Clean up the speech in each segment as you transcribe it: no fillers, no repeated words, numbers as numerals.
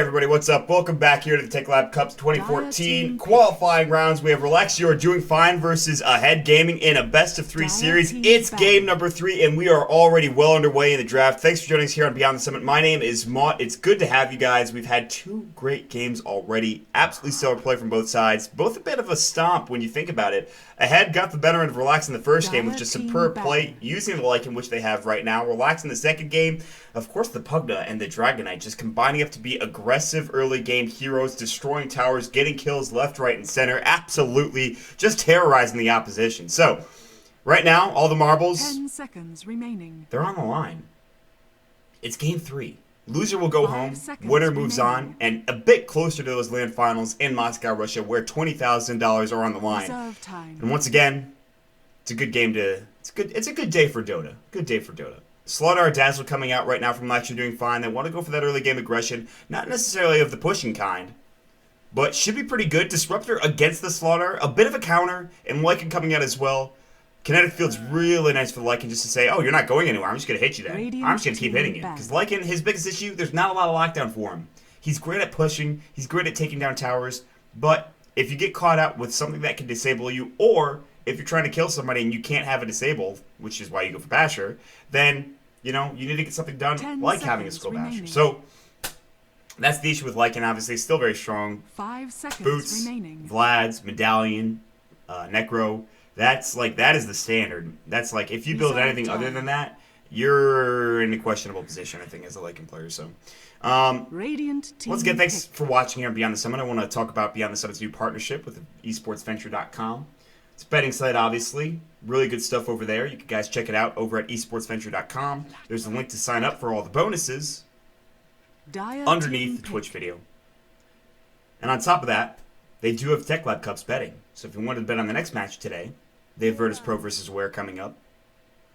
everybody, what's up? Welcome back here to the Techlabs Cups 2014 qualifying rounds. We have Relax You Are Doing Fine versus Ahead Gaming in a best-of-3 series. It's game number 3, and we are already well underway in the draft. Thanks for joining us here on Beyond the Summit. My name is Mott. It's good to have you guys. We've had 2 great games already. Absolutely stellar play from both sides. Both a bit of a stomp when you think about it. Ahead got the better end of Relax in the first game with just superb play, using the like in which they have right now. Relax in the second game. Of course, the Pugna and the Dragonite just combining up to be aggressive early game heroes, destroying towers, getting kills left, right, and center. Absolutely just terrorizing the opposition. So, right now, all the marbles, 10 seconds remaining. They're on the line. It's game 3. Loser will go home, winner moves on, and a bit closer to those land finals in Moscow, Russia, where $20,000 are on the line. And once again, it's a good game to. It's a good day for Dota. Good day for Dota. Slaughter Dazzle coming out right now from Relax You're Doing Fine. They want to go for that early game aggression, not necessarily of the pushing kind, but should be pretty good. Disruptor against the Slaughter, a bit of a counter, and Lycan coming out as well. Kinetic Field's really nice for Lycan just to say, oh, you're not going anywhere, I'm just going to hit you then. I'm just going to keep hitting you. Because Lycan, his biggest issue, there's not a lot of lockdown for him. He's great at pushing, he's great at taking down towers, but if you get caught out with something that can disable you, or if you're trying to kill somebody and you can't have a disable, which is why you go for Basher, then, you know, you need to get something done like having a Skull Basher. So, that's the issue with Lycan, obviously. Still very strong. 5 seconds Boots, remaining. Vlad's, Medallion, Necro. That is the standard. That's like, if you build anything other than that, you're in a questionable position, I think, as a Lycan player. So, once again, thanks for watching here on Beyond the Summit. I want to talk about Beyond the Summit's new partnership with esportsventure.com. It's a betting site, obviously. Really good stuff over there. You can guys check it out over at esportsventure.com. There's a link to sign up for all the bonuses underneath the Twitch video. And on top of that, they do have Techlabs Cups betting. So if you wanted to bet on the next match today, they have Virtus Pro versus Ware coming up.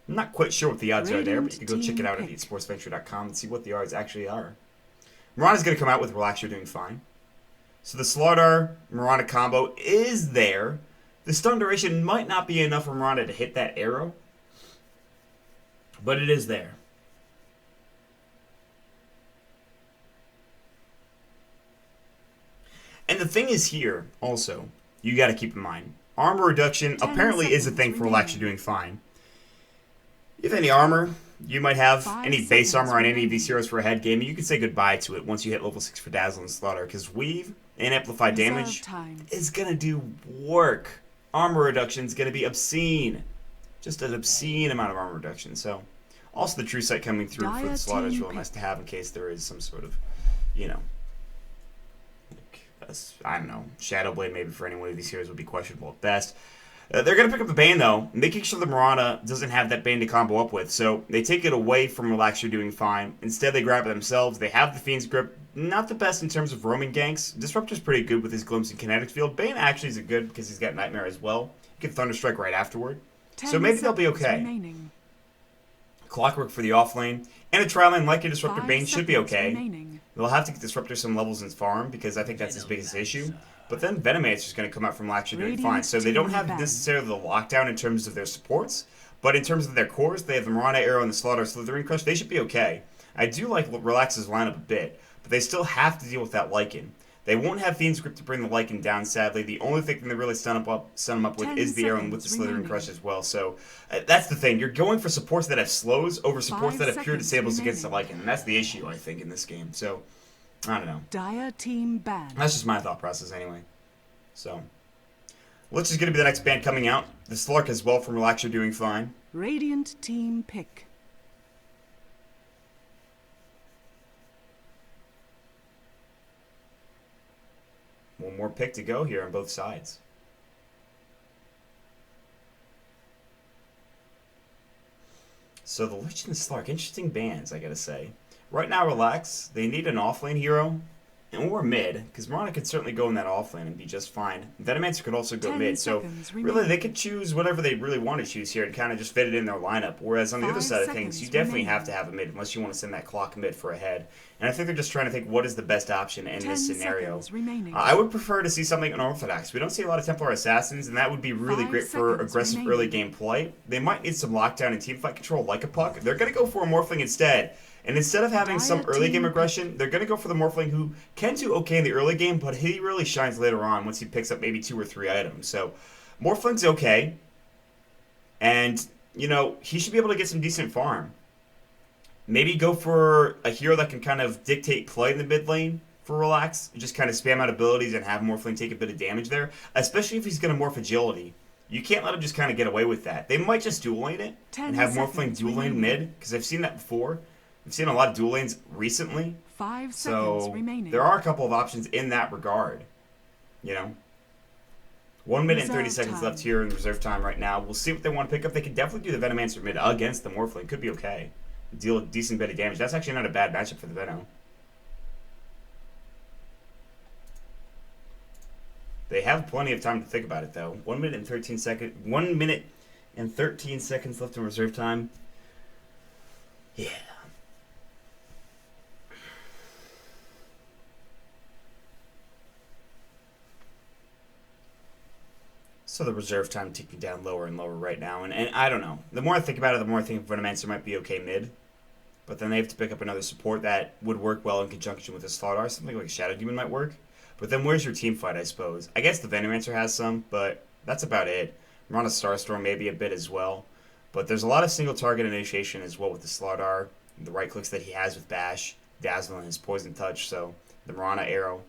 I'm not quite sure what the odds are there, but you can go check it out at esportsventure.com and see what the odds actually are. Mirana's going to come out with Relax You're Doing Fine. So the Slaughter Mirana combo is there. The stun duration might not be enough for Mirana to hit that arrow, but it is there. And the thing is here, also, you got to keep in mind, armor reduction apparently is a thing for Relax You're Doing Fine. If any armor you might have, any base armor on any of these heroes for a head game, you can say goodbye to it once you hit level 6 for Dazzle and Slaughter, because Weave and Amplified Damage is going to do work. Armor reduction is going to be obscene. Just an obscene amount of armor reduction. So, also the True Sight coming through for the Slaughter is really nice to have in case there is some sort of, you know, I don't know, Shadow Blade maybe for any one of these heroes would be questionable at best. They're going to pick up the Bane, though, making sure the Mirana doesn't have that Bane to combo up with. So they take it away from Relax You're Doing Fine. Instead, they grab it themselves. They have the Fiend's Grip. Not the best in terms of roaming ganks. Disruptor's pretty good with his Glimpse and Kinetic Field. Bane actually is good because he's got Nightmare as well. He can Thunderstrike right afterward. So maybe they'll be okay. Remaining. Clockwork for the offlane. And a tri-lane like a Disruptor Bane should be okay. Remaining. They'll have to get Disruptor some levels in farm because I think that's his biggest issue. But then Venomate's just going to come out from Relax You're Doing Fine. So they don't have necessarily the lockdown in terms of their supports. But in terms of their cores, they have the Mirana Arrow and the Slaughter Slithering Crush. They should be okay. I do like Relax's lineup a bit. But they still have to deal with that Lycan. They won't have Fiend's Grip to bring the Lycan down, sadly. The only thing they really stun them up with is the Arrow and with the Slithering Crush as well. So that's the thing. You're going for supports that have slows over supports that have pure disables against the Lycan. And that's the issue, I think, in this game. So, I don't know. Dire team ban. That's just my thought process anyway. So, which is going to be the next band coming out. The Slark as well from Relax You're Doing Fine. Radiant team pick. One more pick to go here on both sides. So the Lich and the Slark, interesting bands, I gotta say. Right now, Relax, they need an offlane hero, or mid, because Mirana could certainly go in that offlane and be just fine. Venomancer could also go mid, so really they could choose whatever they really want to choose here and kind of just fit it in their lineup. Whereas on the other side of things, you definitely have to have a mid unless you want to send that clock mid for a head. And I think they're just trying to think what is the best option in this scenario. I would prefer to see something unorthodox. We don't see a lot of Templar Assassins, and that would be really great for aggressive early game play. They might need some lockdown and teamfight control like a Puck. They're going to go for a Morphling instead. And instead of having some early game aggression, they're going to go for the Morphling, who can do okay in the early game, but he really shines later on once he picks up maybe 2 or 3 items. So Morphling's okay. And, you know, he should be able to get some decent farm. Maybe go for a hero that can kind of dictate play in the mid lane for Relax. Just kind of spam out abilities and have Morphling take a bit of damage there. Especially if he's going to morph agility. You can't let him just kind of get away with that. They might just dual lane it and have Morphling dual lane mid. Because I've seen that before. I've seen a lot of dual lanes recently. 5 seconds remaining. There are a couple of options in that regard. You know? 1 minute and 30 seconds left here in reserve time right now. We'll see what they want to pick up. They could definitely do the Venomancer mid against the Morphling. Could be okay. Deal a decent bit of damage. That's actually not a bad matchup for the Venom. They have plenty of time to think about it, though. 1 minute and 13 seconds. 1 minute and 13 seconds left in reserve time. Yeah. So the reserve time ticking down lower and lower right now. And I don't know. The more I think about it, the more I think Venomancer might be okay mid. But then they have to pick up another support that would work well in conjunction with a Slardar. Something like Shadow Demon might work. But then where's your team fight, I suppose? I guess the Venomancer has some, but that's about it. Mirana Starstorm maybe a bit as well. But there's a lot of single target initiation as well with the Slardar. The right clicks that he has with Bash, Dazzle, and his Poison Touch. So the Mirana Arrow.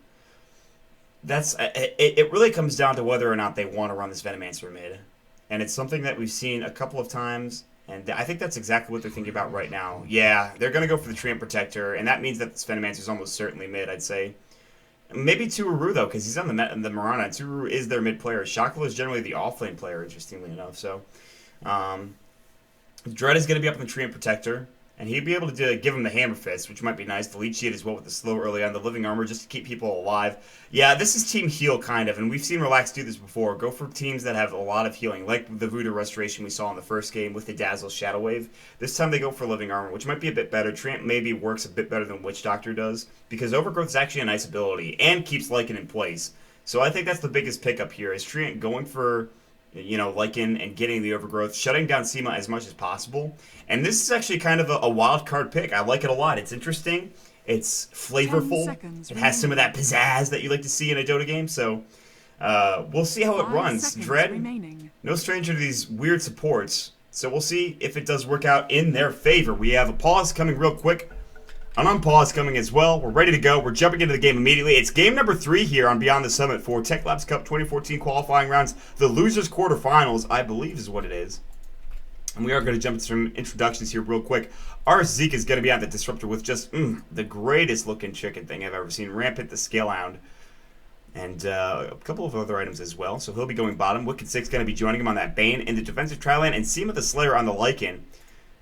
It really comes down to whether or not they want to run this Venomancer mid. And it's something that we've seen a couple of times, and I think that's exactly what they're thinking about right now. Yeah, they're going to go for the Treant Protector, and that means that this Venomancer is almost certainly mid, I'd say. Maybe Tururu, though, because he's on the Mirana, and Tururu is their mid player. Shakala is generally the off-lane player, interestingly enough. So, Dread is going to be up in the Treant Protector. And he'd be able to give him the Hammer Fist, which might be nice. The lead sheet as well with the slow early on. The Living Armor just to keep people alive. Yeah, this is Team Heal, kind of. And we've seen Relax do this before. Go for teams that have a lot of healing. Like the Voodoo Restoration we saw in the first game with the Dazzle Shadow Wave. This time they go for Living Armor, which might be a bit better. Treant maybe works a bit better than Witch Doctor does. Because Overgrowth is actually a nice ability. And keeps Lycan in place. So I think that's the biggest pickup here. Is Treant going for... you know, Lycan and getting the Overgrowth, shutting down Seema as much as possible. And this is actually kind of a wild card pick. I like it a lot. It's interesting. It's flavorful. It has some of that pizzazz that you like to see in a Dota game. So we'll see how it runs. Dread, no stranger to these weird supports. So we'll see if it does work out in their favor. We have a pause coming real quick. An unpause coming as well. We're ready to go. We're jumping into the game immediately. It's game number 3 here on Beyond the Summit for Techlabs Cup 2014 qualifying rounds. The losers quarterfinals, I believe, is what it is. And we are going to jump into some introductions here real quick. Our Zeke is going to be on the Disruptor with just the greatest looking chicken thing I've ever seen. Rampant the Scalehound. And a couple of other items as well. So he'll be going bottom. Wicked Six going to be joining him on that Bane in the defensive tri-lane. And Seema the Slayer on the Lycan.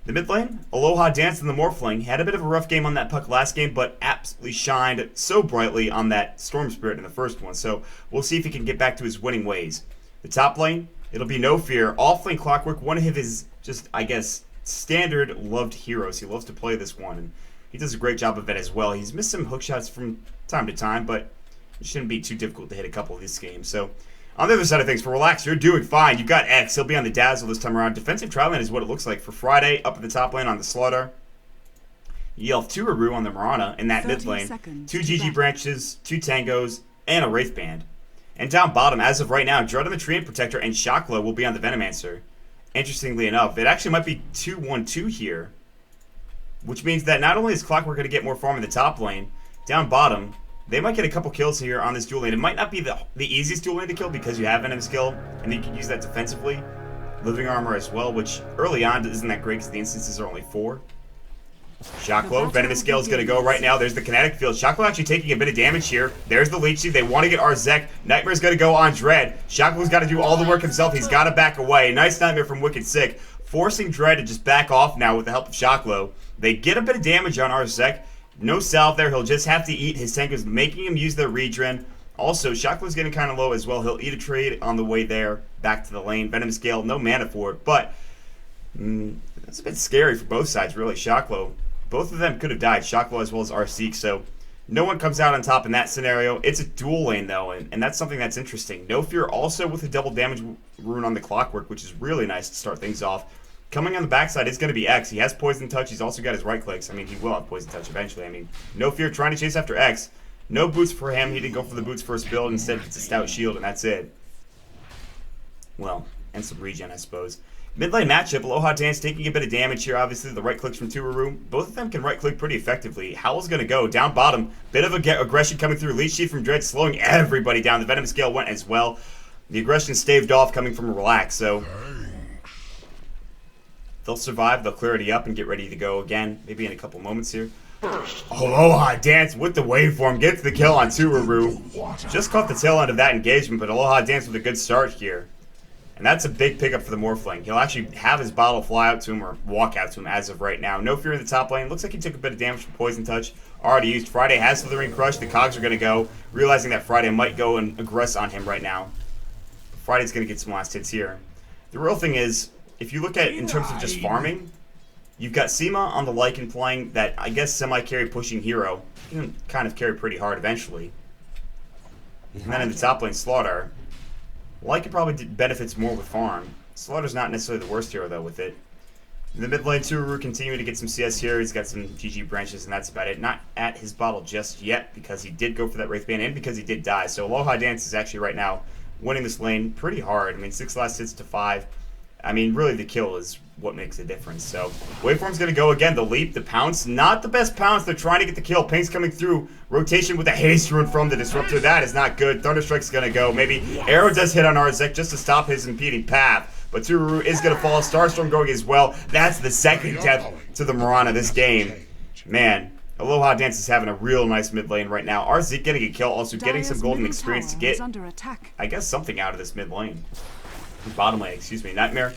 The mid lane, Aloha Dance and the Morphling had a bit of a rough game on that puck last game, but absolutely shined so brightly on that Storm Spirit in the first one. So we'll see if he can get back to his winning ways. The top lane, it'll be No Fear. Offlane Clockwork, one of his just, I guess, standard loved heroes. He loves to play this one, and he does a great job of it as well. He's missed some hook shots from time to time, but it shouldn't be too difficult to hit a couple of these games. So on the other side of things, for Relax, you're doing fine. You've got X. He'll be on the Dazzle this time around. Defensive tri-lane is what it looks like for Friday. Up at the top lane on the Slaughter. You have 2 Aru on the Mirana in that mid lane. 2 GG branches, 2 Tangos, and a Wraith Band. And down bottom, as of right now, Dread on the Treant Protector and Shakla will be on the Venomancer. Interestingly enough, it actually might be 2-1-2 here. Which means that not only is Clockwork going to get more farm in the top lane, down bottom, they might get a couple kills here on this dual lane. It might not be the easiest dual lane to kill because you have Venom skill, and you can use that defensively. Living Armor as well, which early on isn't that great because the instances are only 4. Shaklo, Venomous Scale is going to go right now. There's the kinetic field. Shaklo actually taking a bit of damage here. There's the leech seed. They want to get Arzek. Nightmare's going to go on Dread. Shaklo's got to do all the work himself. He's got to back away. Nice Nightmare from Wicked Sick, forcing Dread to just back off now with the help of Shaklo. They get a bit of damage on Arzek. No salve there. He'll just have to eat. His tank is making him use their regen. Also, Shaklo's getting kind of low as well. He'll eat a trade on the way there back to the lane. Venom Scale, no mana for it, but that's a bit scary for both sides, really. Shaklo, both of them could have died, Shaklo as well as Arseek, so no one comes out on top in that scenario. It's a dual lane, though, and that's something that's interesting. No Fear also with a double damage rune on the Clockwork, which is really nice to start things off. coming on the backside is going to be X. He has Poison Touch. He's also got his right clicks. I mean, he will have Poison Touch eventually. I mean, no fear trying to chase after X. No boots for him. He didn't go for the boots first build. Instead, it's a Stout Shield, and that's it. Well, and some regen, I suppose. Mid lane matchup, Aloha Dance taking a bit of damage here. Obviously, the right clicks from Tururu. Both of them can right click pretty effectively. Howl's going to go down bottom. Bit of aggression coming through. Leech Sheet from Dread slowing everybody down. The Venom Scale went as well. The aggression staved off coming from a Relax, so they'll survive. They'll clear it up and get ready to go again. Maybe in a couple moments here. Aloha Dance with the waveform gets the kill on Tururu. Just caught the tail end of that engagement, but Aloha Dance with a good start here. And that's a big pickup for the Morphling. He'll actually have his bottle fly out to him or walk out to him as of right now. No fear in the top lane. Looks like he took a bit of damage from Poison Touch. Already used. Friday has Slithering Crush. The cogs are going to go. Realizing that Friday might go and aggress on him right now. Friday's going to get some last hits here. The real thing is, if you look at in terms of just farming, you've got Seema on the Lycan playing that, I guess, semi-carry pushing hero. He can kind of carry pretty hard eventually. And then in the top lane, Slaughter. Lycan probably benefits more with farm. Slaughter's not necessarily the worst hero, though, with it. In the mid lane, Tururu continuing to get some CS here. He's got some GG branches, and that's about it. Not at his bottle just yet, because he did go for that Wraith Band, and because he did die. So Aloha Dance is actually right now winning this lane pretty hard. I mean, 6 last hits to 5. I mean, really, the kill is what makes the difference. So, Waveform's going to go again. The leap, the pounce. Not the best pounce. They're trying to get the kill. Pink's coming through. Rotation with the haste rune from the Disruptor. That is not good. Thunderstrike's going to go. Maybe Arrow does hit on Arzek just to stop his impeding path. But Tururu is going to fall. Starstorm going as well. That's the second death to the Mirana this game. Man, Aloha Dance is having a real nice mid lane right now. Arzek getting a kill. Also getting some golden experience to get, I guess, something out of this mid lane. Bottom lane, excuse me. Nightmare.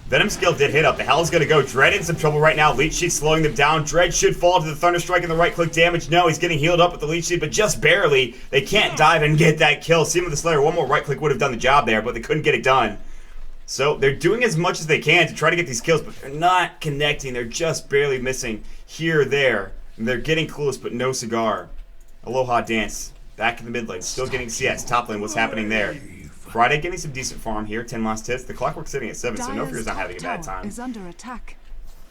Venom Scale did hit up. The hell's gonna go. Dread in some trouble right now. Leech Sheet slowing them down. Dread should fall to the Thunderstrike and the right click damage. No, he's getting healed up with the Leech Sheet, but just barely. They can't dive and get that kill. Seema the Slayer, one more right click would have done the job there, but they couldn't get it done. So they're doing as much as they can to try to get these kills, but they're not connecting. They're just barely missing here or there. And they're getting close, but no cigar. Aloha Dance back in the mid lane, still getting CS. Top lane, what's happening there? Friday getting some decent farm here, 10 last hits. The Clockwork's sitting at 7, so No Fear's not having a bad time. Is under attack.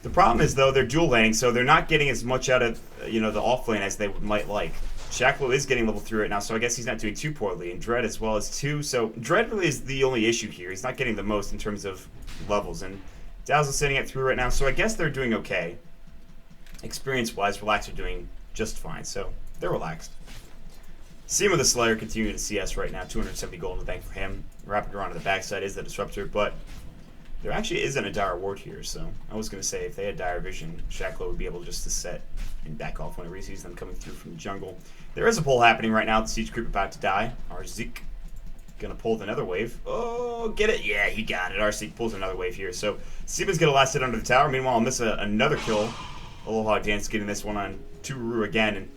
The problem is, though, they're dual laning, so they're not getting as much out of, the off lane as they might like. Shacklo is getting level 3 right now, so I guess he's not doing too poorly. And Dread as well as 2, so Dread really is the only issue here. He's not getting the most in terms of levels. And Dazzle's sitting at 3 right now, so I guess they're doing okay. Experience-wise, Relax are doing just fine, so they're relaxed. Seema the Slayer continuing to CS right now, 270 gold in the bank for him. Wrapping around to the backside is the Disruptor, but there actually isn't a Dire Ward here, so I was going to say if they had Dire Vision, Shacklo would be able just to set and back off whenever he sees them coming through from the jungle. There is a pull happening right now. The Siege Creep about to die. Arzek going to pull another wave. Oh, get it? Yeah, he got it. Arzek pulls another wave here. So Seema's going to last hit under the tower. Meanwhile, I'll miss another kill. Aloha Dance getting this one on Tururu again, and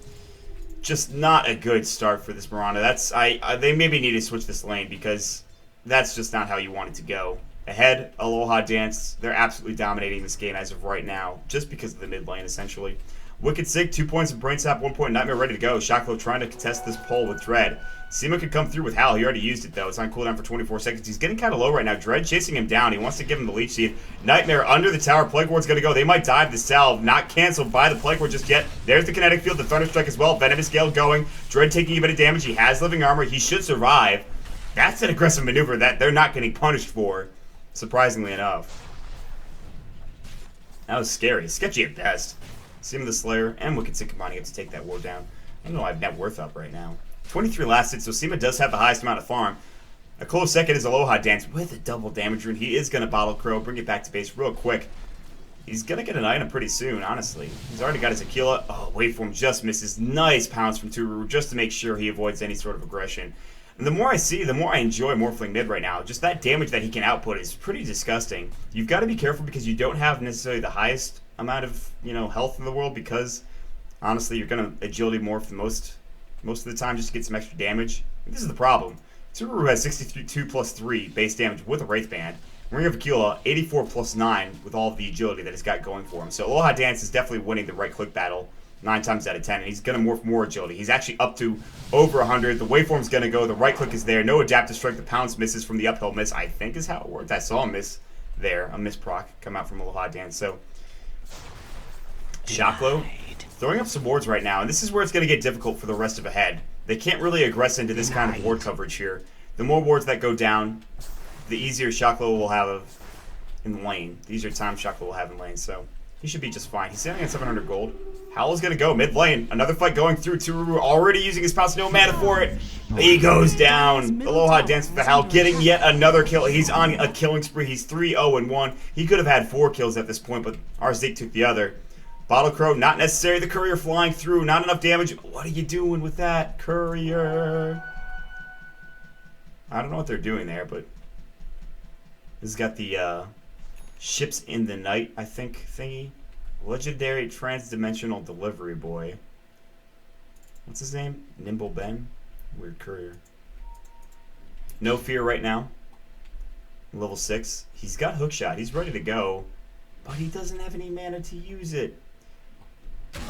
just not a good start for this Mirana. They maybe need to switch this lane because that's just not how you want it to go. Ahead, Aloha Dance, they're absolutely dominating this game as of right now, just because of the mid lane, essentially. Wicked Sig, 2 points of Brain Sap, 1 point Nightmare ready to go. Shacklo trying to contest this pull with Dread. Seema could come through with Hal. He already used it, though. It's on cooldown for 24 seconds. He's getting kind of low right now. Dread chasing him down. He wants to give him the Leech Seed. Nightmare under the tower. Plague Ward's going to go. They might dive the salve. Not canceled by the Plague Ward just yet. There's the Kinetic Field, the Thunderstrike as well. Venomous Gale going. Dread taking a bit of damage. He has living armor. He should survive. That's an aggressive maneuver that they're not getting punished for, surprisingly enough. That was scary. Sketchy at best. Seema the Slayer and Wicked Sig combining up to take that ward down. I don't know, I have net worth up right now. 23 last hits, so Seema does have the highest amount of farm. A close second is Aloha Dance with a double damage rune. He is going to Bottle Crow, bring it back to base real quick. He's going to get an item pretty soon, honestly. He's already got his Aquila. Oh, Waveform just misses. Nice pounce from Tururu just to make sure he avoids any sort of aggression. And the more I see, the more I enjoy Morphling mid right now. Just that damage that he can output is pretty disgusting. You've got to be careful because you don't have necessarily the highest amount of, health in the world because, honestly, you're going to agility morph most of the time just to get some extra damage. And this is the problem. Tururu has 62 plus 3 base damage with a Wraith Band. Ring of Aquila, 84 plus 9 with all of the agility that he's got going for him. So Aloha Dance is definitely winning the right-click battle 9 times out of 10, and he's going to morph more agility. He's actually up to over 100. The waveform's going to go. The right-click is there. No adaptive strike. The pounce misses from the uphill miss, I think is how it worked. I saw him miss there. A misproc come out from Aloha Dance. So Shaklo throwing up some wards right now, and this is where it's going to get difficult for the rest of Ahead. They can't really aggress into this kind of ward coverage here. The more wards that go down, the easier Shaklo will have in lane. The easier time Shaklo will have in lane, so he should be just fine. He's standing at 700 gold. Howl's going to go mid lane. Another fight going through. Tururu already using his pounce. No mana for it. He goes down. Aloha Dance with the Howl, getting yet another kill. He's on a killing spree. He's 3-0-1. He could have had 4 kills at this point, but Arzik took the other. Bottle Crow, not necessary. The Courier flying through. Not enough damage. What are you doing with that, Courier? I don't know what they're doing there, but this has got the ships in the night, I think, thingy. Legendary Transdimensional Delivery Boy. What's his name? Nimble Ben? Weird Courier. No fear right now. Level 6. He's got Hookshot. He's ready to go. But he doesn't have any mana to use it.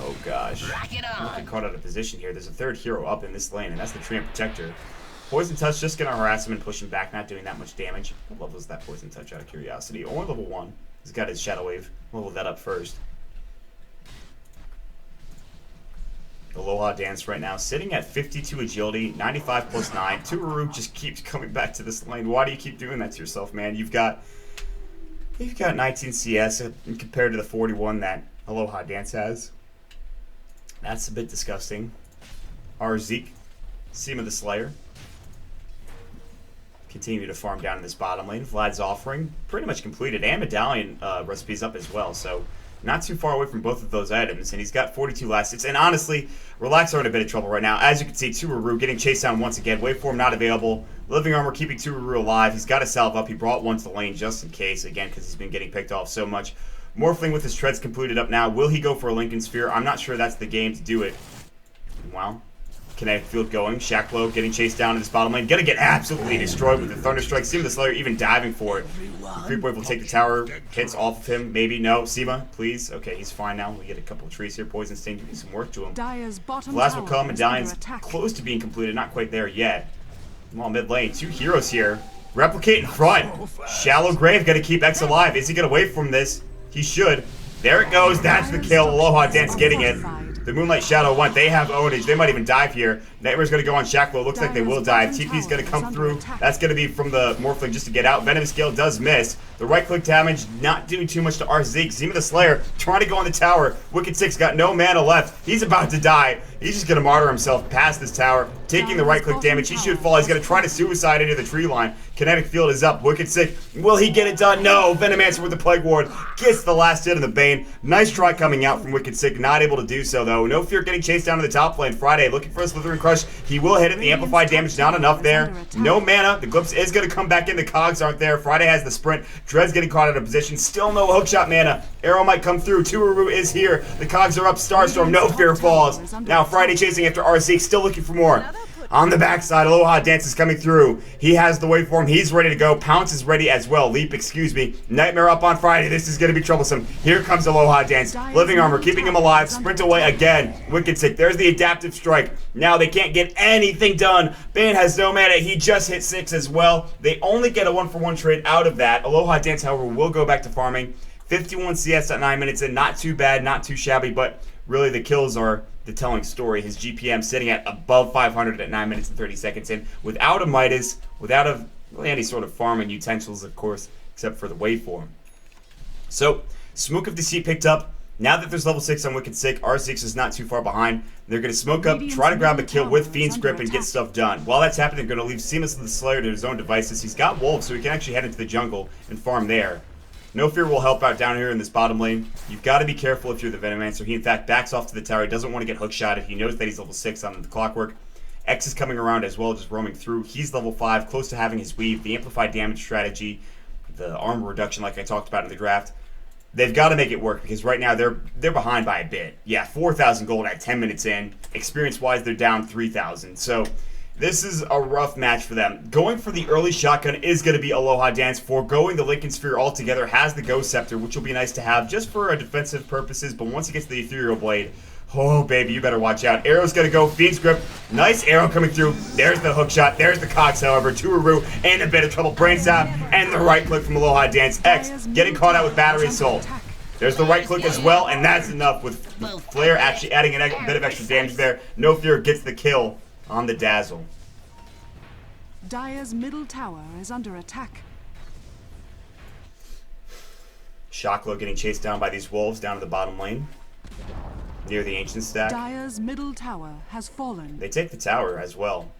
Oh gosh. I'm getting caught out of position here. There's a third hero up in this lane, and that's the Treant Protector. Poison Touch just gonna harass him and push him back, not doing that much damage. What level is that Poison Touch out of curiosity? Only level 1. He's got his Shadow Wave. Level that up first. Aloha Dance right now, sitting at 52 agility, 95 plus 9. Tururu just keeps coming back to this lane. Why do you keep doing that to yourself, man? You've got 19 CS compared to the 41 that Aloha Dance has. That's a bit disgusting. Arzik, Seam of the Slayer. Continue to farm down in this bottom lane. Vlad's Offering, pretty much completed, and Medallion recipes up as well, so not too far away from both of those items, and he's got 42 last hits. And honestly, Relax are in a bit of trouble right now. As you can see, Tururu getting chased down once again. Waveform not available. Living Armor keeping Tururu alive. He's got a salve up. He brought one to the lane just in case, again, because he's been getting picked off so much. Morphling with his treads completed up now. Will he go for a Lincoln Sphere? I'm not sure that's the game to do it. Well, Kinetic Field going. Shaklo getting chased down in this bottom lane. Gonna get absolutely destroyed with the Thunder Strike. Seema the Slayer even diving for it. Creep Wave will take the tower. Hits off of him. Maybe. No. Seema, please. Okay, he's fine now. We get a couple of trees here. Poison Sting doing some work to him. Last will come. Medallion's close to being completed. Not quite there yet. Well, mid lane. 2 heroes here. Replicate in front. Shallow Grave gonna keep X alive. Is he gonna wait from this? He should. There it goes. That's the kill. Aloha Dance getting it. The Moonlight Shadow won. They have ownage. They might even dive here. Nightmare's going to go on Shaklo. Looks like they will dive. TP's going to come through. That's going to be from the Morphling just to get out. Venomous Gale does miss. The right-click damage not doing too much to Arzik. Zima the Slayer trying to go on the tower. Wicked Six got no mana left. He's about to die. He's just going to martyr himself past this tower, taking the right-click damage. He should fall. He's going to try to suicide into the tree line. Kinetic Field is up. Wicked Six. Will he get it done? No. Venomancer with the Plague Ward gets the last hit of the Bane. Nice try coming out from Wicked Six. Not able to do so, though. No Fear getting chased down to the top lane. Friday looking for a Slithering Crush. He will hit it. The amplified damage not enough there. No mana. The Glimpse is going to come back in. The cogs aren't there. Friday has the sprint. Dread's getting caught out of position. Still no hookshot mana. Arrow might come through. Tururu is here. The cogs are up. Starstorm. No Fear falls. Now Friday chasing after RC. Still looking for more. On the backside, Aloha Dance is coming through. He has the waveform. He's ready to go. Pounce is ready as well. Leap, excuse me. Nightmare up on Friday. This is going to be troublesome. Here comes Aloha Dance. Living Armor, keeping him alive. Sprint away again. Wicked Sick. There's the adaptive strike. Now they can't get anything done. Bane has no mana. He just hit 6 as well. They only get a 1-for-1 trade out of that. Aloha Dance, however, will go back to farming. 51 CS at 9 minutes in. Not too bad, not too shabby, but really the kills are the telling story. His GPM sitting at above 500 at 9 minutes and 30 seconds in, without a Midas, without really any sort of farming utensils, of course, except for the waveform. So, Smoke of Deceit picked up. Now that there's level 6 on Wicked Sick, R6 is not too far behind. They're going to smoke up, try to grab a kill with Fiend's Grip and get stuff done. While that's happening, they're going to leave Seamus the Slayer to his own devices. He's got Wolves, so he can actually head into the jungle and farm there. No Fear will help out down here in this bottom lane. You've got to be careful if you're the Venomancer. He, in fact, backs off to the tower. He doesn't want to get hookshotted. He knows that he's level 6 on the Clockwork. X is coming around as well, just roaming through. He's level 5, close to having his weave. The amplified damage strategy, the armor reduction like I talked about in the draft. They've got to make it work because right now they're behind by a bit. Yeah, 4,000 gold at 10 minutes in. Experience-wise, they're down 3,000. So this is a rough match for them. Going for the early shotgun is going to be Aloha Dance. Foregoing the Lincoln Sphere altogether, has the Ghost Scepter, which will be nice to have just for defensive purposes. But once he gets the Ethereal Blade, Oh, baby, you better watch out. Arrow's gonna go. Fiend's Grip. Nice arrow coming through. There's the hook shot. There's the Cox, however. Tuaru in a bit of trouble. Brains out. And the right click from Aloha Dance. X getting caught out with Battery Assault. There's the right click as well, and that's enough with Flare actually adding a bit of extra damage there. No Fear gets the kill on the Dazzle. Dire's middle tower is under attack. Shocklow getting chased down by these wolves down to the bottom lane. Near the Ancient stack. Dire's middle tower has fallen. They take the tower as well.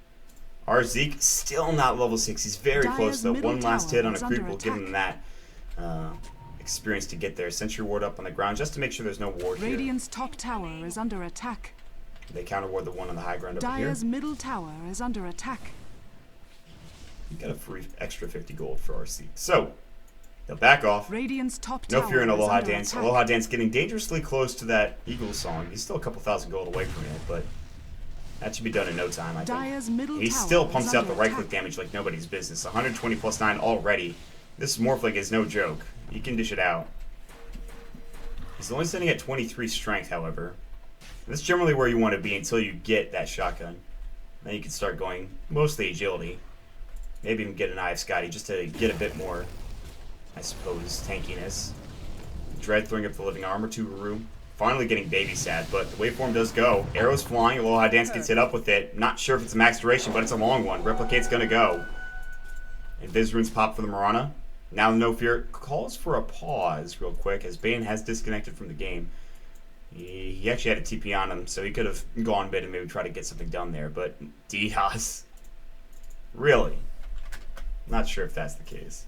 Our Zeke still not level 6. He's very close though. One last hit on a creep will give him that experience to get there. Sentry ward up on the ground just to make sure there's no ward here. Radiant's top tower is under attack. They counter ward the one on the high ground over here. Dire's middle tower is under attack. You got a free extra 50 gold for our Zeke. So they'll back off. Radiant's top No tower Fear in Aloha is under Dance. attack. Aloha Dance getting dangerously close to that Eagle song. He's still a couple thousand gold away from it, but that should be done in no time, I think. Dire's middle He tower still is pumps out under the right attack. click damage like nobody's business. 120 plus 9 already. This Morphling is no joke. He can dish it out. He's only sitting at 23 strength, however. That's generally where you want to be until you get that shotgun. Then you can start going mostly agility. Maybe even get an Eye of Scotty just to get a bit more, I suppose, tankiness. Dread throwing up the living armor to Ruru. Finally getting babysat, but the waveform does go. Arrows flying, Aloha Dance gets hit up with it. Not sure if it's a max duration, but it's a long one. Replicate's gonna go. And Viz runes pop for the Mirana. Now No Fear calls for a pause real quick as Bane has disconnected from the game. He actually had a TP on him, so he could have gone mid and maybe try to get something done there, but Diaz. Really? Not sure if that's the case.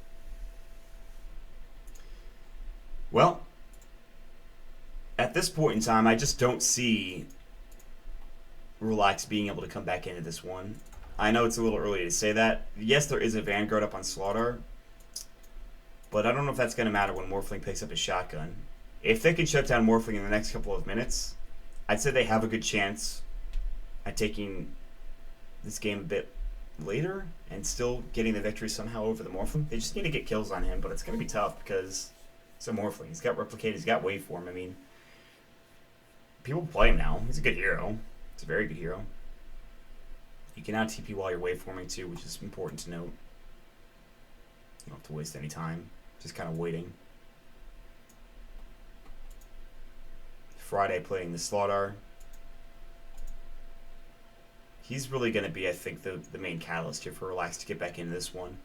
Well, at this point in time, I just don't see Relax being able to come back into this one. I know it's a little early to say that. Yes, there is a Vanguard up on Slaughter, but I don't know if that's going to matter when Morphling picks up his shotgun. If they can shut down Morphling in the next couple of minutes, I'd say they have a good chance at taking this game a bit later and still getting the victory somehow over the Morphling. They just need to get kills on him, but it's going to be tough because it's a Morphling. He's got Replicate, he's got Waveform. I mean, people play him now. He's a good hero. It's a very good hero. You can now TP while you're waveforming too, which is important to note. You don't have to waste any time. Just kind of waiting. Friday playing the Slaughter. He's really going to be, I think, the main catalyst here for Relax to get back into this one.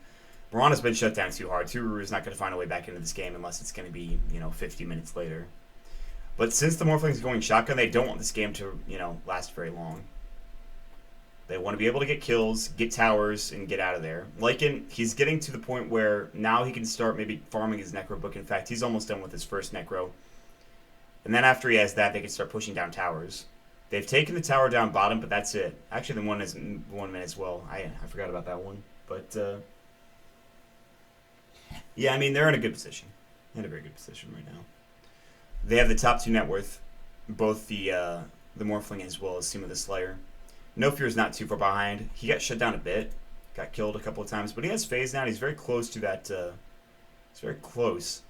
Mirana's been shut down too hard. Tururu is not going to find a way back into this game unless it's going to be, 50 minutes later. But since the Morphling's going shotgun, they don't want this game to, last very long. They want to be able to get kills, get towers, and get out of there. Lycan, he's getting to the point where now he can start maybe farming his Necro book. In fact, he's almost done with his first Necro. And then after he has that, they can start pushing down towers. They've taken the tower down bottom, but that's it. Actually, the one is 1 minute as well. I forgot about that one. But, yeah, I mean, they're in a good position. They're in a very good position right now. They have the top 2 net worth, both the Morphling as well as Seema the Slayer. No Fear is not too far behind. He got shut down a bit, got killed a couple of times, but he has phase now. And he's very close to that. He's very close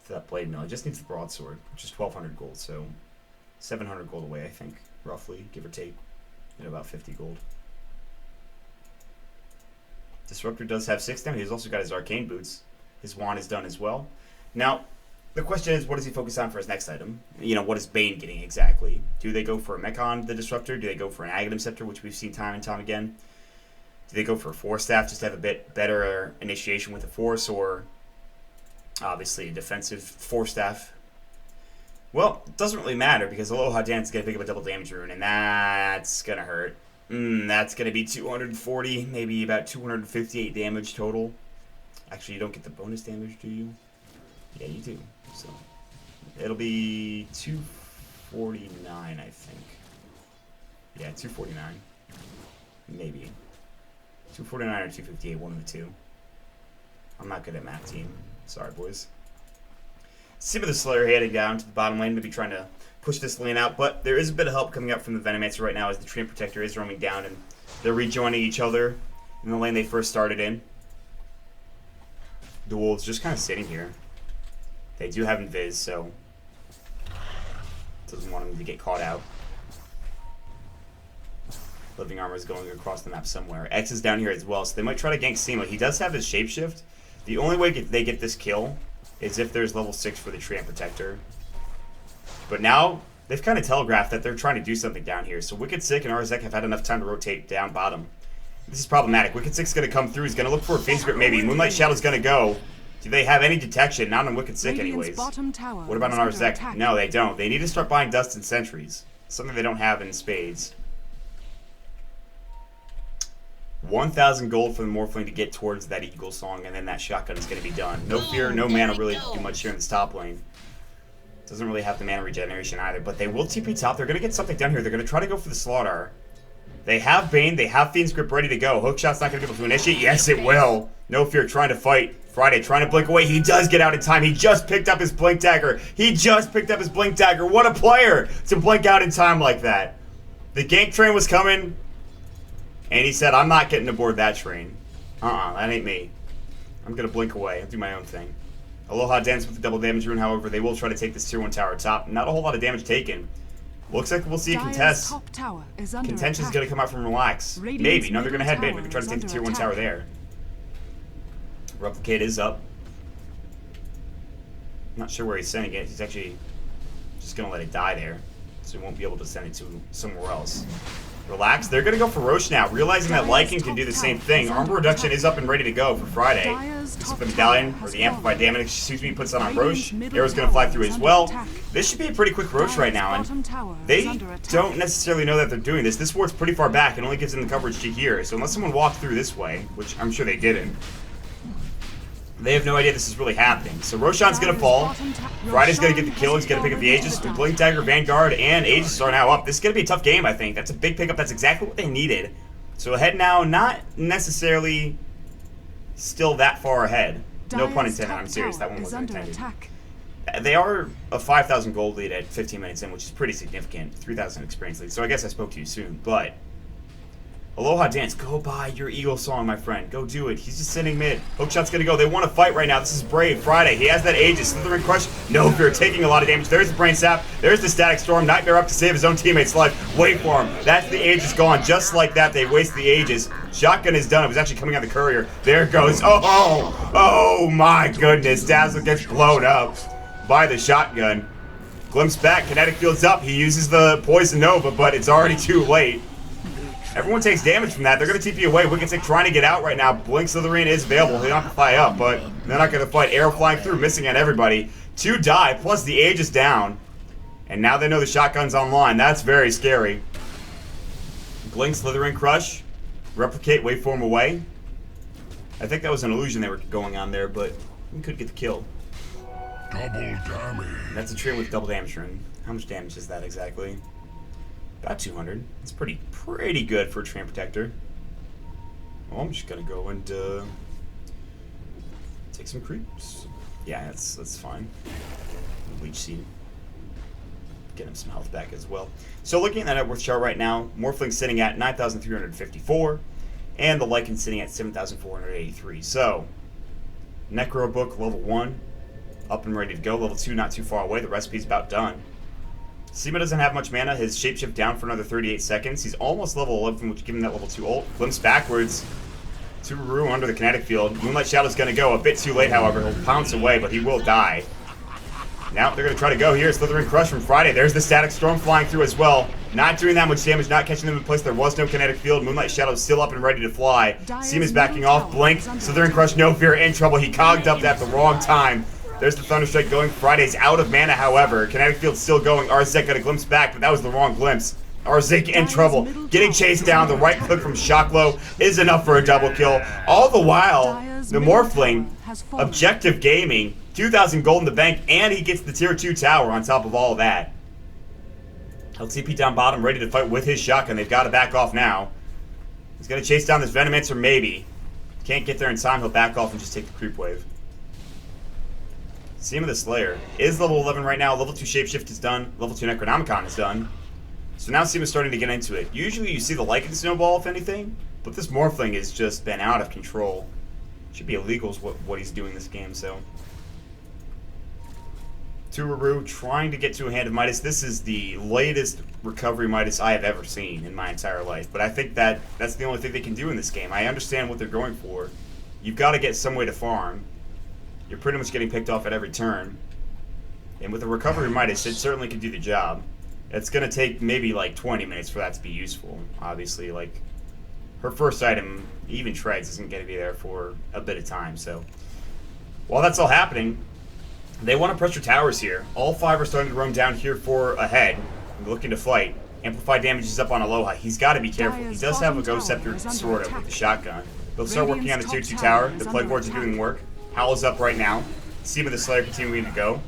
to that blade mill. He just needs the broadsword, which is 1,200 gold, so 700 gold away, I think, roughly, give or take, about 50 gold. Disruptor does have 6 damage. He's also got his arcane boots. His wand is done as well. Now, the question is, what does he focus on for his next item? What is Bane getting exactly? Do they go for a mech on the Disruptor? Do they go for an Aghanim Scepter, which we've seen time and time again? Do they go for a Force Staff just to have a bit better initiation with the Force, or obviously a defensive Force Staff? Well, it doesn't really matter because Aloha Dance is going to pick up a double damage rune, and that's going to hurt. That's going to be 240, maybe about 258 damage total. Actually, you don't get the bonus damage, do you? Yeah, you do. So it'll be 249, I think. Yeah, 249. Maybe. 249 or 258, one of the two. I'm not good at math, team. Sorry, boys. Seema the Slayer heading down to the bottom lane, maybe trying to push this lane out, but there is a bit of help coming up from the Venomancer right now as the Treant Protector is roaming down, and they're rejoining each other in the lane they first started in. The Wolves just kind of sitting here. They do have Invis, so Doesn't want him to get caught out. Living Armor is going across the map somewhere. X is down here as well, so they might try to gank Seema. He does have his shapeshift. The only way they get this kill is if there's level 6 for the Tree and Protector. But now, they've kind of telegraphed that they're trying to do something down here. So Wicked Sick and Arzek have had enough time to rotate down bottom. This is problematic. Wicked Sick's going to come through. He's going to look for a Fiend's Grip maybe. Moonlight Shadow's going to go. Do they have any detection? Not on Wicked Sick anyways. What about on Arzek? No, they don't. They need to start buying Dust and Sentries. Something they don't have in spades. 1,000 gold for the Morphling to get towards that Eagle Song, and then that shotgun is going to be done. No fear, no mana really do much here in this top lane. Doesn't really have the mana regeneration either, but they will TP top. They're going to get something done here. They're going to try to go for the Slaughter. They have Bane. They have Fiend's Grip ready to go. Hookshot's not going to be able to initiate. Yes, it will. No fear trying to fight. Friday trying to blink away. He does get out in time. He just picked up his Blink Dagger. What a player to blink out in time like that. The gank train was coming. And he said, I'm not getting aboard that train. That ain't me. I'm going to blink away. I'll do my own thing. Aloha Dance with the double damage rune, however, they will try to take this tier 1 tower top. Not a whole lot of damage taken. Looks like we'll see a contest. Contention's going to come out from Relax. Maybe. No, they're going to head mid. We can try to take the tier 1 tower there. Replicate is up. Not sure where he's sending it. He's actually just going to let it die there. So he won't be able to send it to somewhere else. Relax. They're going to go for Roche now, realizing that Lycan can do the same thing. Armor reduction is up and ready to go for Friday. This is the medallion, or the amplified damage, excuse me, puts on Roche. Arrow's going to fly through as well. This should be a pretty quick Roche right now, and they don't necessarily know that they're doing this. This ward's pretty far back and only gives them the coverage to here, so unless someone walked through this way, which I'm sure they didn't, they have no idea this is really happening. So Roshan's going to fall. Friday's going to get the kill. He's going to pick up the Aegis. Blink Dagger, Vanguard, and Aegis are now up. This is going to be a tough game, I think. That's a big pickup. That's exactly what they needed. So ahead now, not necessarily still that far ahead. No pun intended. I'm serious. That one wasn't intended. They are a 5,000 gold lead at 15 minutes in, which is pretty significant. 3,000 experience lead. So I guess I spoke to you soon, but Aloha Dance, go buy your Eagle Song, my friend. Go do it. He's just sitting mid. Hookshot's gonna go. They want to fight right now. This is Brave. Friday. He has that Aegis. Slithering Crush. No fear. Taking a lot of damage. There's the Brain Sap. There's the Static Storm. Nightmare up to save his own teammate's life. Wait for him. That's the Aegis gone. Just like that, they waste the Aegis. Shotgun is done. It was actually coming out of the courier. There it goes. Oh my goodness. Dazzle gets blown up by the shotgun. Glimpse back. Kinetic Field's up. He uses the Poison Nova, but it's already too late. Everyone takes damage from that. They're going to TP away. Wicked Sick trying to get out right now. Blink Slytherin is available. They don't have to fly up, but they're not going to fight. Arrow flying through, missing on everybody. 2 die, plus the Aegis down. And now they know the shotgun's online. That's very scary. Blink Slytherin Crush. Replicate, waveform away. I think that was an illusion they were going on there, but we could get the kill. Double damage. That's a trait with double damage rune. How much damage is that exactly? About 200. It's pretty good for a Train Protector. Well, I'm just gonna go and take some creeps. Yeah, that's fine. Leech Seed. Get him some health back as well. So looking at that net worth chart right now, Morphling sitting at 9,354, and the Lycan sitting at 7,483. So Necro Book level 1, up and ready to go. Level 2 not too far away. The recipe's about done. Seema doesn't have much mana. His shapeshift down for another 38 seconds. He's almost level 11, which gives him that level 2 ult. Glimpse backwards to Rue under the kinetic field. Moonlight Shadow's going to go. A bit too late, however. He'll pounce away, but he will die. Now they're going to try to go here. Slithering Crush from Friday. There's the Static Storm flying through as well. Not doing that much damage, not catching them in place. There was no kinetic field. Moonlight Shadow's still up and ready to fly. Seema's backing off. Blink. Slithering Crush, no fear, in trouble. He cogged up at the wrong time. There's the Thunderstrike going. Friday's out of mana, however. Kinetic Field's still going. Arzek got a glimpse back, but that was the wrong glimpse. Arzek in trouble. Getting chased down. The right click from Shocklow is enough for a double kill. All the while, the Morphling, Objective Gaming, 2,000 gold in the bank, and he gets the tier 2 tower on top of all of that. LTP down bottom, ready to fight with his shotgun. They've got to back off now. He's going to chase down this Venomancer, maybe. Can't get there in time. He'll back off and just take the creep wave. Seema the Slayer is level 11 right now. Level 2 Shapeshift is done. Level 2 Necronomicon is done. So now Seema's starting to get into it. Usually you see the Lycan snowball, if anything, but this Morphling has just been out of control. Should be illegal is what he's doing this game, so. Tururu trying to get to a hand of Midas. This is the latest recovery Midas I have ever seen in my entire life. But I think that's the only thing they can do in this game. I understand what they're going for. You've got to get some way to farm. You're pretty much getting picked off at every turn. And with a recovery Midas, it certainly can do the job. It's going to take maybe like 20 minutes for that to be useful. Obviously, like, her first item, even Treads, isn't going to be there for a bit of time. So, while that's all happening, they want to pressure towers here. All 5 are starting to roam down here for a head, looking to fight. Amplified damage is up on Aloha. He's got to be careful. He does have a Ghost Scepter, sort of, with the shotgun. They'll start working on the tier 2 tower. The Plague Lords are doing work. Howl's up right now. Seam of the Slayer continuing to go.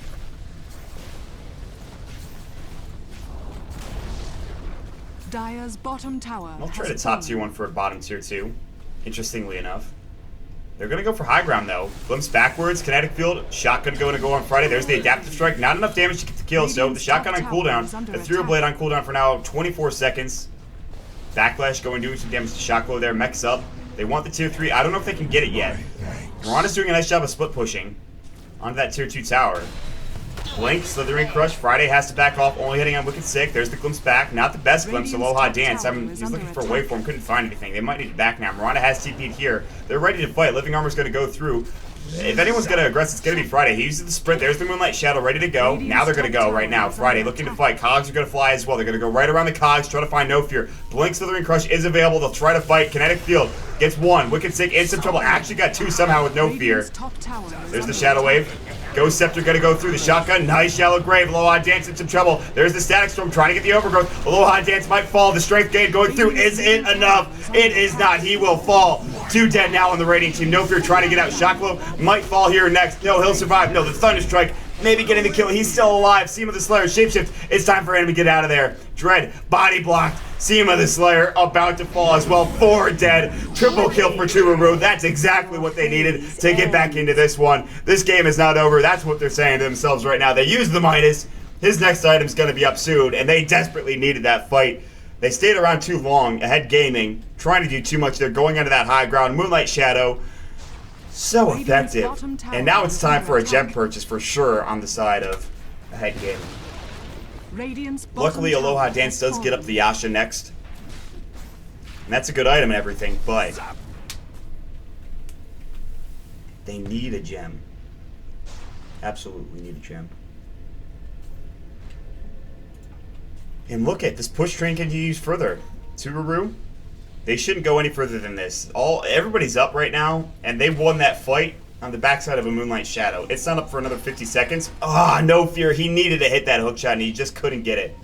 Dire's bottom tower. I'll try to top tier 1 for a bottom tier 2, interestingly enough. They're going to go for high ground, though. Glimpse backwards, kinetic field, shotgun going to go on Friday. There's the adaptive strike. Not enough damage to get the kill, so the shotgun on cooldown. The Ethereal Blade on cooldown for now, 24 seconds. Backlash doing some damage to Shockwave there. Mech's up. They want the tier 3. I don't know if they can get it yet. Mirana's doing a nice job of split pushing onto that tier 2 tower. Blink, Slithering Crush. Friday has to back off, only hitting on Wicked Sick. There's the glimpse back. Not the best glimpse. Aloha Dance. He's looking for a waveform. Couldn't find anything. They might need it back now. Mirana has TP'd here. They're ready to fight. Living Armor's going to go through. If anyone's going to aggress, it's going to be Friday. He uses the sprint. There's the Moonlight Shadow ready to go. Now they're going to go right now. Friday looking to fight. Cogs are going to fly as well. They're going to go right around the Cogs, try to find No Fear. Blink, Slithering Crush is available. They'll try to fight. Kinetic Field gets 1. Wicked Sick in some trouble. Actually got 2 somehow with No Fear. There's the Shadow Wave. Ghost Scepter going to go through the shotgun. Nice Shallow Grave. Aloha Dance in some trouble. There's the Static Storm trying to get the Overgrowth. Aloha Dance might fall. The Strength Gauge going through. Is it enough? It is not. He will fall. 2 dead now on the Radiant team. No Fear trying to get out. Shocklow might fall here next. No, he'll survive. No, the Thunderstrike maybe getting the kill. He's still alive. Seam of the Slayer. Shapeshift. It's time for him to get out of there. Dread. Body blocked. Seam of the Slayer about to fall as well. 4 dead. Triple kill for Tururu. That's exactly what they needed to get back into this one. This game is not over. That's what they're saying to themselves right now. They used the Midas. His next item's going to be up soon, and they desperately needed that fight. They stayed around too long. Ahead gaming. Trying to do too much. They're going into that high ground. Moonlight Shadow. So effective. And now it's time for a gem purchase for sure on the side of Ahead gaming. Luckily, Aloha Dance does get up the Yasha next. And that's a good item and everything, but they need a gem. Absolutely need a gem. And look at this push train continues further. Tururu, they shouldn't go any further than this. Everybody's up right now, and they won that fight on the backside of a Moonlight Shadow. It's not up for another 50 seconds. Ah, No Fear. He needed to hit that hook shot, and he just couldn't get it.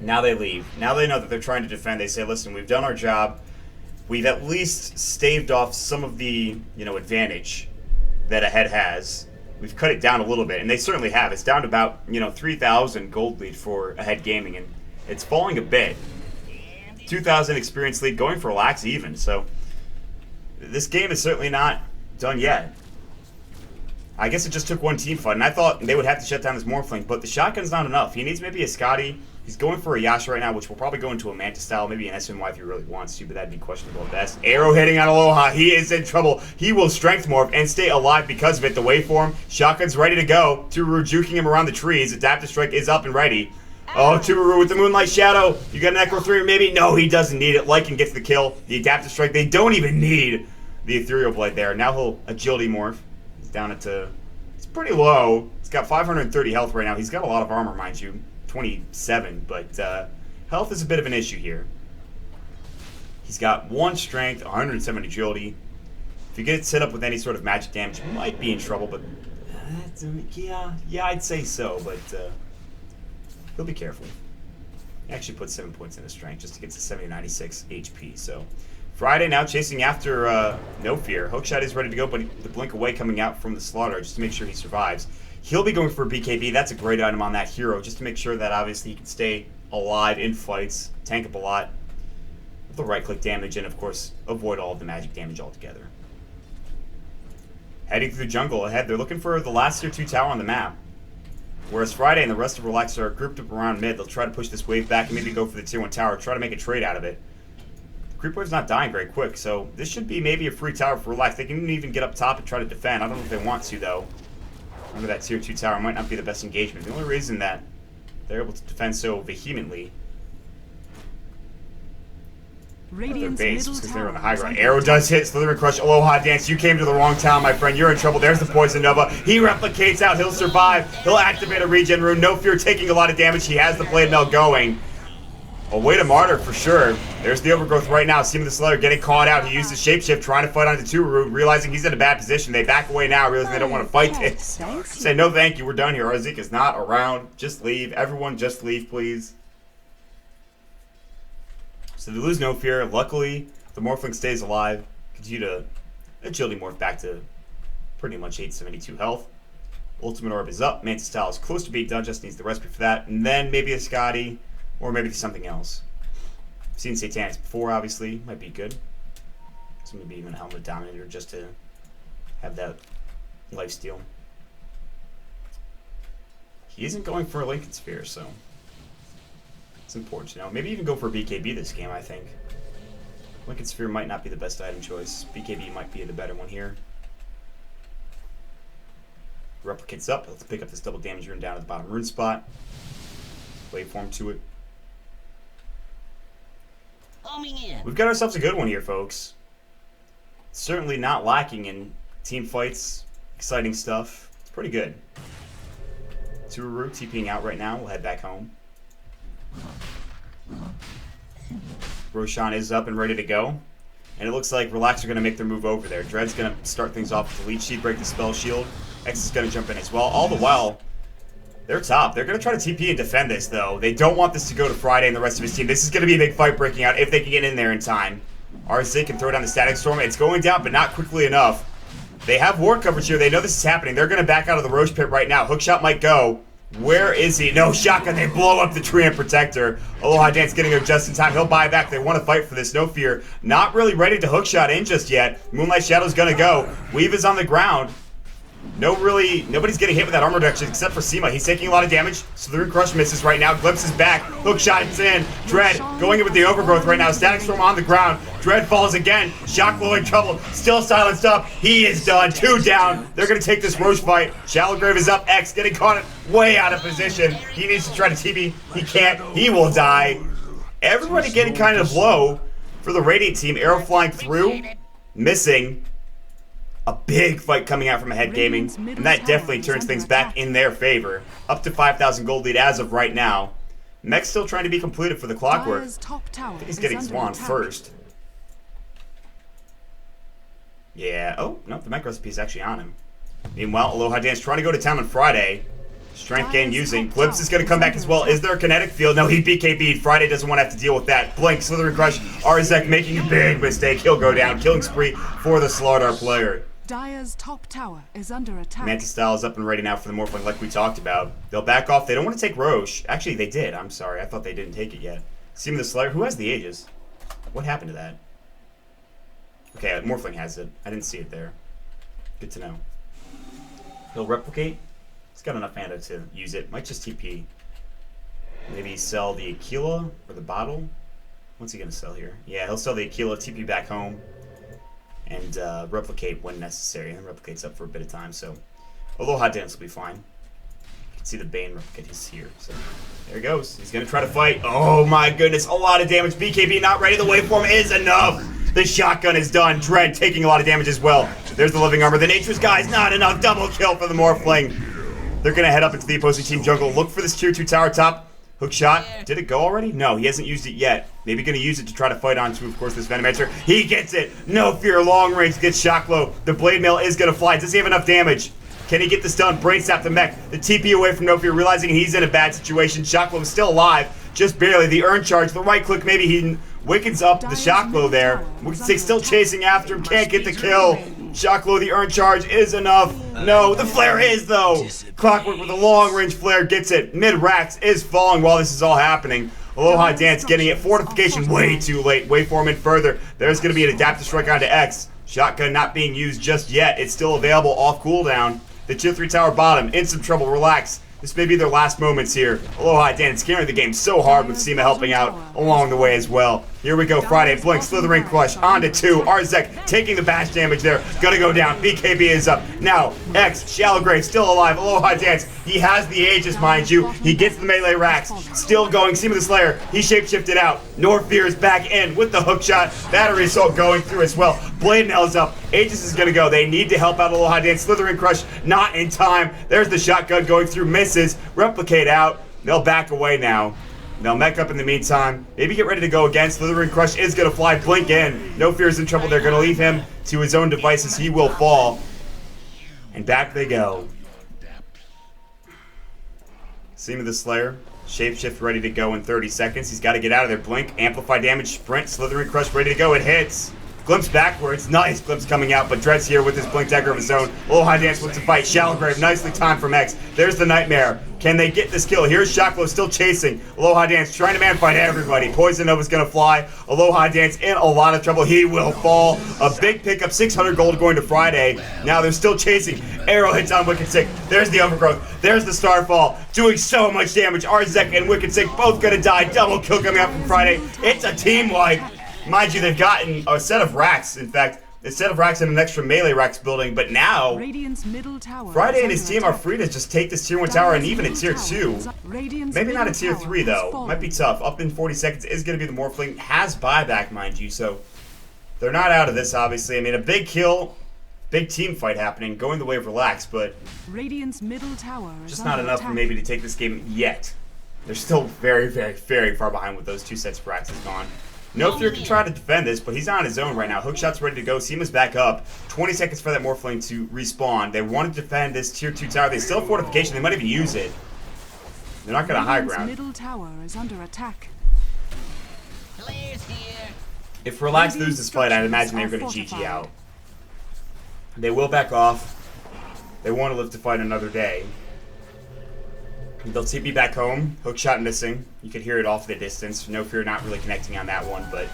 Now they leave. Now they know that they're trying to defend. They say, listen, we've done our job. We've at least staved off some of the, advantage that Ahead has. We've cut it down a little bit, and they certainly have. It's down to about, 3,000 gold lead for Ahead Gaming, and it's falling a bit. 2,000 experience lead, going for lax even, so this game is certainly not done yet. I guess it just took one team fight, and I thought they would have to shut down this Morphling, but the shotgun's not enough. He needs maybe a Scotty. He's going for a Yasha right now, which will probably go into a Manta style, maybe an SMY if he really wants to, but that'd be questionable at best. Arrow hitting on Aloha. He is in trouble. He will strength morph and stay alive because of it. The waveform. Shotgun's ready to go. Tururu juking him around the trees. Adaptive Strike is up and ready. Oh, Tururu with the Moonlight Shadow. You got an Echo 3 maybe? No, he doesn't need it. Lycan gets the kill. The Adaptive Strike. They don't even need the Ethereal Blade there. Now he'll Agility morph. He's down at it's pretty low. He's got 530 health right now. He's got a lot of armor, mind you. 27, but health is a bit of an issue here. He's got 1 strength, 170 agility. If you get it set up with any sort of magic damage, you might be in trouble, but yeah, I'd say so, but he'll be careful. He actually put 7 points in his strength just to get to 96 HP, so Friday now chasing after No Fear. Hookshot is ready to go, but the blink away coming out from the slaughter just to make sure he survives. He'll be going for a BKB. That's a great item on that hero, just to make sure that obviously he can stay alive in fights, tank up a lot with the right-click damage, and of course, avoid all of the magic damage altogether. Heading through the jungle ahead, they're looking for the last tier 2 tower on the map. Whereas Friday and the rest of Relax are grouped up around mid. They'll try to push this wave back and maybe go for the tier 1 tower, try to make a trade out of it. Creep wave's not dying very quick, so this should be maybe a free tower for Relax. They can even get up top and try to defend. I don't know if they want to, though. Remember that tier 2 tower might not be the best engagement. The only reason that they're able to defend so vehemently their base because they're on the high ground. Arrow does hit. Slithering Crush. Aloha Dance. You came to the wrong town, my friend. You're in trouble. There's the Poison Nova. He replicates out. He'll survive. He'll activate a regen rune. No Fear taking a lot of damage. He has the Blade Mail going. A way to martyr for sure. There's the Overgrowth right now. Seaman the Slayer getting caught out. He uses Shapeshift trying to fight onto Turu, realizing he's in a bad position. They back away now, realizing they don't want to fight this. Say no thank you. We're done here. Arzik is not around. Just leave. Everyone just leave, please. So they lose No Fear. Luckily, the Morphling stays alive. Continue to agility morph back to pretty much 872 health. Ultimate Orb is up. Mantis Style is close to being done. Just needs the recipe for that. And then maybe a Scotty, or maybe something else. I've seen Satanics before, obviously. Might be good. So maybe even a Helmet Dominator just to have that lifesteal. He isn't going for a Lincoln Sphere, so it's important to know. Maybe even go for BKB this game, I think. Lincoln Sphere might not be the best item choice. BKB might be the better one here. Replicates up. Let's pick up this double damage rune down at the bottom rune spot. Waveform to it. We've got ourselves a good one here, folks. Certainly not lacking in team fights, exciting stuff. It's pretty good. Turu TPing out right now. We'll head back home. Roshan is up and ready to go. And it looks like Relax are going to make their move over there. Dread's going to start things off with the Leech Seed, break the Spell Shield. X is going to jump in as well. All the while, they're top. They're going to try to TP and defend this, though. They don't want this to go to Friday and the rest of his team. This is going to be a big fight breaking out if they can get in there in time. Arzik can throw down the Static Storm. It's going down, but not quickly enough. They have ward coverage here. They know this is happening. They're going to back out of the Roche Pit right now. Hookshot might go. Where is he? No, shotgun. They blow up the tree and protector. Aloha Dance getting there just in time. He'll buy back. They want to fight for this. No Fear. Not really ready to hookshot in just yet. Moonlight Shadow's going to go. Weave is on the ground. Nobody's getting hit with that armor reduction except for Seema. He's taking a lot of damage. Slithering Crush misses right now. Glimpse is back. Hookshot is in. Dread going in with the Overgrowth right now. Static Storm on the ground. Dread falls again. Shocklow in trouble. Still silenced up. He is done. 2 down. They're going to take this Roche fight. Shallow Grave is up. X getting caught way out of position. He needs to try to TP. He can't. He will die. Everybody getting kind of low for the Radiant team. Arrow flying through. Missing. A big fight coming out from Ahead Gaming, and that definitely turns things back in their favor. Up to 5,000 gold lead as of right now. Mech's still trying to be completed for the Clockwork. I think he's getting Swan first. Yeah, oh, no, the mech recipe is actually on him. Meanwhile, Aloha Dance trying to go to town on Friday. Strength gain using. Glimpse is going to come back as well. Is there a kinetic field? No, he BKB'd. Friday doesn't want to have to deal with that. Blink, Slithering Crush, Arzek making a big mistake. He'll go down. Killing spree for the Slardar player. Dire's top tower is under attack. Mantis Style is up and ready now for the Morphling like we talked about. They'll back off. They don't want to take Roche. Actually, they did. I'm sorry. I thought they didn't take it yet. Seaman the Slayer. Who has the Aegis? What happened to that? Okay, Morphling has it. I didn't see it there. Good to know. He'll replicate. He's got enough mana to use it. Might just TP. Maybe sell the Aquila or the bottle. What's he going to sell here? Yeah, he'll sell the Aquila, TP back home, and replicate when necessary. And replicate's up for a bit of time, so Aloha Dance will be fine. You can see the Bane replicate. He's here, so there he goes. He's going to try to fight. Oh my goodness, a lot of damage. BKB not ready. The waveform is enough. The shotgun is done. Dread taking a lot of damage as well. There's the living armor. The Nature's Guy's not enough. Double kill for the Morphling. They're going to head up into the opposing team jungle. Look for this tier 2 tower top. Hook shot. Did it go already? No, he hasn't used it yet. Maybe going to use it to try to fight onto, of course, this Venomancer. He gets it. No Fear. Long range gets Shocklow. The Blade Mail is going to fly. Does he have enough damage? Can he get this done? Brain Sap the mech. The TP away from No Fear, realizing he's in a bad situation. Shocklow is still alive. Just barely. The Urn Charge. The right click. Maybe he wakens up the Shocklow there. Wicked still chasing after him. Can't get the kill. Shocklow, the Urn Charge is enough. No, the Flare is, though. Clockwork with a long-range Flare gets it. Mid-Rax is falling while this is all happening. Aloha Dance getting it. Fortification way too late. Waveform in further. There's going to be an Adaptive Strike onto X. Shotgun not being used just yet. It's still available off cooldown. The tier 3 tower bottom. In some trouble. Relax. This may be their last moments here. Aloha Dance carrying the game so hard with Seema helping out along the way as well. Here we go, Friday. Blink, Slithering Crush, on to 2. Arzek taking the bash damage there. Gonna go down. BKB is up. Now, X, Shallow Grave, still alive. Aloha Dance. He has the Aegis, mind you. He gets the melee racks. Still going. Seam of the Slayer. He shapeshifted out. Norfear is back in with the hook shot. Battery Assault going through as well. Blade Nail's up. Aegis is gonna go. They need to help out Aloha Dance. Slithering Crush, not in time. There's the shotgun going through. Misses. Replicate out. They'll back away now. They'll mech up in the meantime. Maybe get ready to go again. Slithering Crush is going to fly. Blink in. No Fear is in trouble. They're going to leave him to his own devices. He will fall. And back they go. Seam of the Slayer. Shapeshift ready to go in 30 seconds. He's got to get out of there. Blink. Amplify damage. Sprint. Slithering Crush ready to go. It hits. Glimpse backwards. Nice. Glimpse coming out, but Dread's here with his Blink dagger of his own. Aloha Dance wants to fight. Shallow Grave. Nicely timed from X. There's the Nightmare. Can they get this kill? Here's Shocklow still chasing. Aloha Dance trying to man fight everybody. Poison Nova's gonna fly. Aloha Dance in a lot of trouble. He will fall. A big pickup, 600 gold going to Friday. Now they're still chasing. Arrow hits on Wicked Sick. There's the Overgrowth. There's the Starfall. Doing so much damage. Arzek and Wicked Sick both gonna die. Double kill coming out from Friday. It's a team wipe. Mind you, they've gotten a set of racks. In fact, a set of racks and an extra melee racks building, but now Friday and his team are free to just take this tier 1 tower and even a tier 2. Maybe not a tier 3 though. Might be tough. Up in 40 seconds is going to be the Morphling. Has buyback, mind you, so they're not out of this, obviously. I mean, a big kill, big team fight happening, going the way of Relax, but just not enough for maybe to take this game yet. They're still very, very, very far behind with those 2 sets of racks is gone. No Fear can try to defend this, but he's on his own right now. Hookshot's ready to go. Seema's back up. 20 seconds for that Morphling to respawn. They want to defend this tier 2 tower. They still have fortification. They might even use it. They're not going to high ground. Middle tower is under attack. If Relax loses this fight, I'd imagine they're going to GG out. They will back off. They want to live to fight another day. They'll TP back home. Hookshot missing. You could hear it off the distance. No Fear not really connecting on that one, but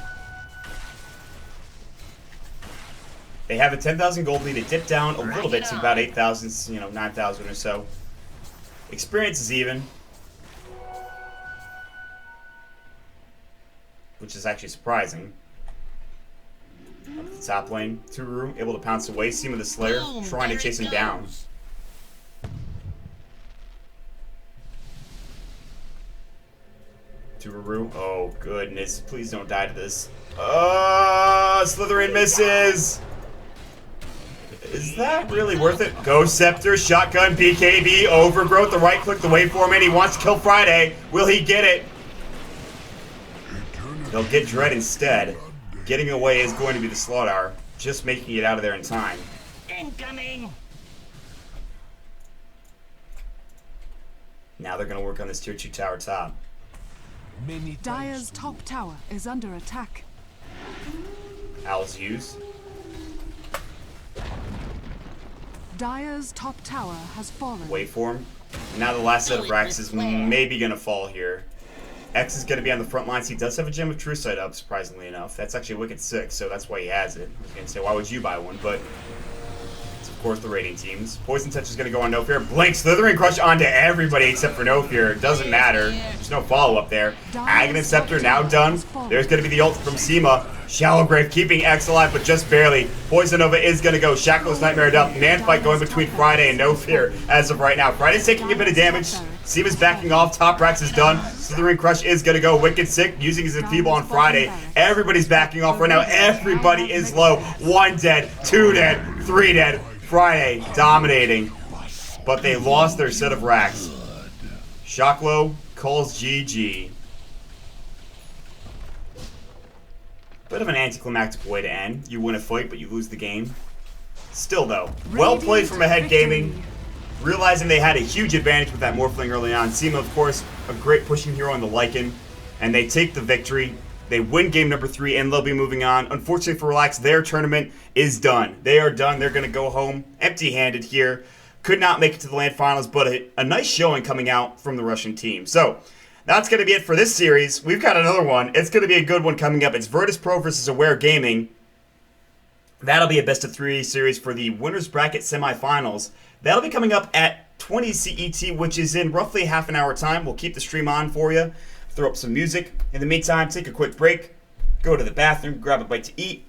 they have a 10,000 gold lead. It dipped down a little bit to about 8,000, 9,000 or so. Experience is even, which is actually surprising. Up at the top lane, Turu able to pounce away. Seam of the Slayer trying to chase him down. Turu. Oh, goodness. Please don't die to this. Slytherin misses. Is that really worth it? Ghost Scepter, Shotgun, BKB, Overgrowth, the right click, the waveform, and he wants to kill Friday. Will he get it? They'll get Dread instead. Getting away is going to be the Slaughter. Just making it out of there in time. Incoming! Now they're going to work on this tier 2 tower top. Dire's top tower is under attack. Owl's used. Dire's top tower has fallen. Waveform. Now the last set of racks is maybe going to fall here. X is going to be on the front lines. He does have a Gem of True Sight up, surprisingly enough. That's actually Wicked 6, so that's why he has it. I was going to say, why would you buy one? But it's, of course, the rating teams. Poison Touch is going to go on No Fear. Blink, Slithering Crush onto everybody except for No Fear. It doesn't matter. There's no follow-up there. Aghanim Scepter now done. There's going to be the ult from Seema. Shallow Grave keeping X alive, but just barely. Poison Nova is going to go. Shacklow's Nightmare up. Man fight going between Friday and No Fear as of right now. Friday's taking a bit of damage. Seema's backing off. Top Racks is done. Slithering Crush is going to go. Wicked Sick using his Enfeeble on Friday. Everybody's backing off right now. Everybody is low. 1 dead, 2 dead, 3 dead. Friday dominating. But they lost their set of racks. Shocklow calls GG. Bit of an anticlimactic way to end. You win a fight, but you lose the game. Still, though, well played from Ahead Gaming. Realizing they had a huge advantage with that Morphling early on. Seema, of course, a great pushing hero on the Lycan. And they take the victory. They win game number 3, and they'll be moving on. Unfortunately for Relax, their tournament is done. They are done. They're going to go home empty-handed here. Could not make it to the LAN finals, but a nice showing coming out from the Russian team. So, that's going to be it for this series. We've got another one. It's going to be a good one coming up. It's Virtus Pro versus Aware Gaming. That'll be a best-of-3 series for the Winners Bracket semifinals. That'll be coming up at 20 CET, which is in roughly half an hour time. We'll keep the stream on for you. Throw up some music. In the meantime, take a quick break. go to the bathroom, grab a bite to eat,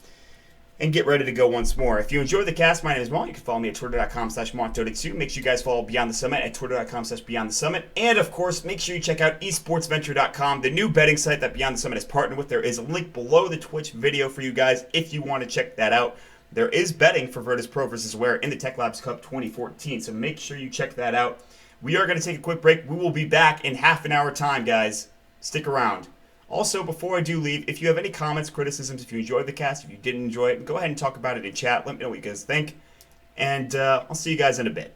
and get ready to go once more. If you enjoyed the cast, my name is Mo. You can follow me at twitter.com/MarkDota2. Make sure you guys follow Beyond the Summit at twitter.com/Beyond the Summit. And of course, make sure you check out esportsventure.com, the new betting site that Beyond the Summit has partnered with. There is a link below the Twitch video for you guys if you want to check that out. There is betting for Virtus Pro versus Wear in the Techlabs Cup 2014, so make sure you check that out. We are going to take a quick break. We will be back in half an hour time, guys. Stick around. Also, before I do leave, if you have any comments, criticisms, if you enjoyed the cast, if you didn't enjoy it, go ahead and talk about it in chat. Let me know what you guys think. And I'll see you guys in a bit.